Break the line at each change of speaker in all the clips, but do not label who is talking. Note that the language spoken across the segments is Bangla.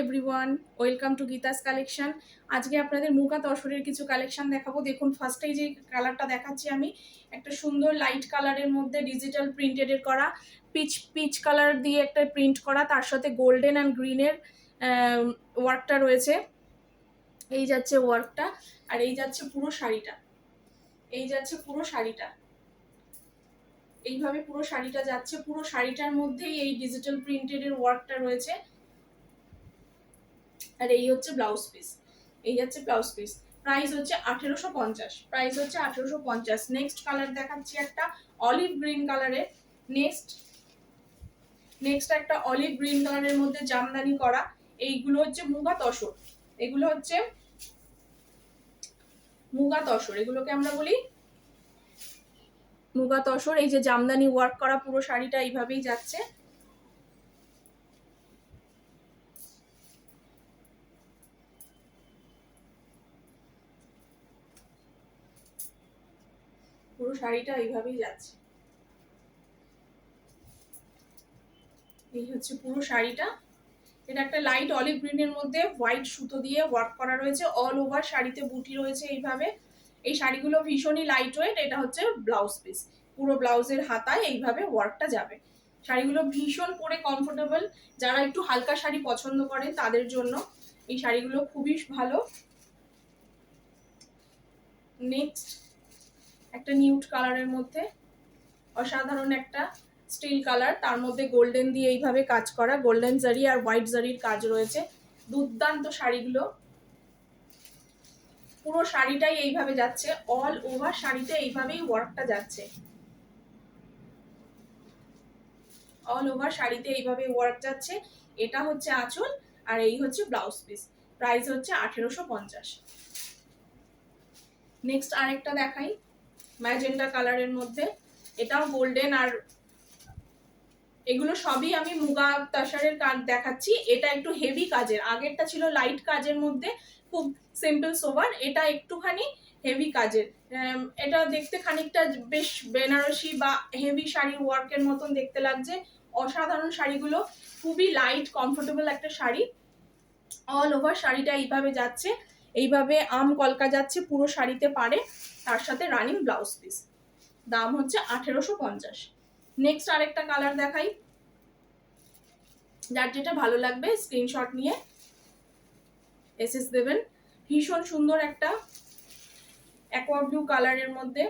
Everyone, welcome to Geeta's collection. আজকে আপনাদের মুগা তসরের কিছু কালেকশন দেখাবো। দেখুন, ফার্স্টেই যে কালারটা দেখাচ্ছি আমি, একটা সুন্দর লাইট কালারের মধ্যে ডিজিটাল প্রিন্টেডের করা, পিচ কালার দিয়ে একটা প্রিন্ট করা, তার সাথে গোল্ডেন অ্যান্ড গ্রিনের ওয়ার্কটা রয়েছে। এই যাচ্ছে ওয়ার্কটা, আর এই যাচ্ছে পুরো শাড়িটা। এইভাবে পুরো শাড়িটা যাচ্ছে। পুরো শাড়িটার মধ্যেই এই ডিজিটাল প্রিন্টেডের ওয়ার্কটা রয়েছে। আর এই হচ্ছে ব্লাউজ পিস। প্রাইস হচ্ছে 1850। নেক্সট কালার দেখাচ্ছি একটা অলিভ গ্রিন কালারের। নেক্সট একটা অলিভ গ্রিন কালারের মধ্যে জামদানি করা। এইগুলো হচ্ছে মুগা তসর। এগুলোকে আমরা বলি মুগা তসর। এই যে জামদানি ওয়ার্ক করা পুরো শাড়িটা এইভাবেই যাচ্ছে। পুরো শাড়িটা এইভাবেই যাচ্ছে। এই হচ্ছে পুরো শাড়িটা। এটা একটা লাইট অলিভ গ্রিনের মধ্যে হোয়াইট সুতো দিয়ে ওয়ার্ক করা রয়েছে। অল ওভার শাড়িতে বুটি রয়েছে এইভাবে। এই শাড়িগুলো ভীষণই লাইট ওয়েট। এটা হচ্ছে ব্লাউজ পিস। পুরো ব্লাউজের হাতায় এইভাবে ওয়ার্কটা যাবে। শাড়িগুলো ভীষণ পরে কমফোর্টেবল। যারা একটু হালকা শাড়ি পছন্দ করেন তাদের জন্য এই শাড়িগুলো খুবই ভালো। নেক্সট একটা নিউড কালারের মধ্যে অসাধারণ একটা স্টিল কালার, তার মধ্যে গোল্ডেন দিয়ে এইভাবে কাজ করা, গোল্ডেন জারি আর হোয়াইট জারির কাজ রয়েছে। দুর্দান্ত শাড়িগুলো। পুরো শাড়িটাই এইভাবে যাচ্ছে। অল ওভার শাড়িতে এইভাবেই ওয়ার্কটা যাচ্ছে। এটা হচ্ছে আঁচল, আর এই হচ্ছে ব্লাউজ পিস। প্রাইস হচ্ছে 1850। নেক্সট আরেকটা দেখাই ম্যাজেন্টা কালারের মধ্যে। এটাও গোল্ডেন, আর এগুলো সবই আমি মুগা তাসারের কাজ দেখাচ্ছি। এটা একটু হেভি কাজের, আগেরটা ছিল লাইট কাজের মধ্যে খুব সিম্পল সোবার, এটা একটুখানি হেভি কাজের। এটা দেখতে খানিকটা বেশ বেনারসি বা হেভি শাড়ির ওয়ার্কের মতন দেখতে লাগছে। অসাধারণ শাড়িগুলো, খুবই লাইট কমফোর্টেবল একটা শাড়ি। অল ওভার শাড়িটা এইভাবে যাচ্ছে, এইভাবে আম কলকা যাচ্ছে পুরো শাড়িতে পারে, তার সাথে রানিং ব্লাউজ পিস। দাম হচ্ছে 1850। নেক্সট আরেকটা কালার দেখাই। যার যেটা ভালো লাগবে স্ক্রিনশট নিয়ে এসএস দেবেন। ভীষণ সুন্দর একটা অ্যাকোয়া ব্লু কালারের মধ্যে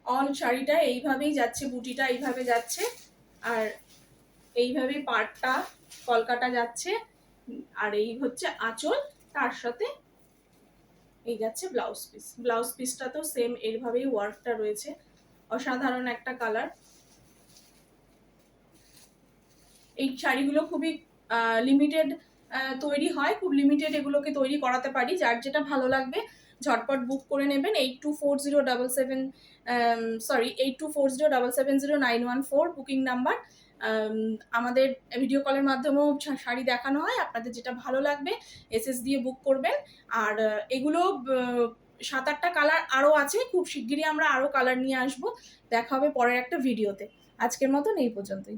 অল শাড়িটা এইভাবেই যাচ্ছে, বুটিটা এইভাবে যাচ্ছে, আর এইভাবেই পাড়টা কলকাটা যাচ্ছে, আর এই হচ্ছে আঁচল, তার সাথে এই যাচ্ছে ব্লাউজ পিসটা তো সেম এইভাবেই ওয়ার্কটা রয়েছে। অসাধারণ একটা কালার। এই শাড়িগুলো খুবই লিমিটেড তৈরি হয়, খুব লিমিটেড এগুলোকে তৈরি করাতে পারি। যার যেটা ভালো লাগবে ঝটপট বুক করে নেবেন। 8240770914 বুকিং নাম্বার। আমাদের ভিডিও কলের মাধ্যমেও শাড়ি দেখানো হয়। আপনাদের যেটা ভালো লাগবে এসএস দিয়ে বুক করবেন। আর এগুলো 7-8টা কালার আরও আছে, খুব শিগগিরই আমরা আরও কালার নিয়ে আসবো। দেখা হবে পরের একটা ভিডিওতে। আজকের মতন এই পর্যন্তই।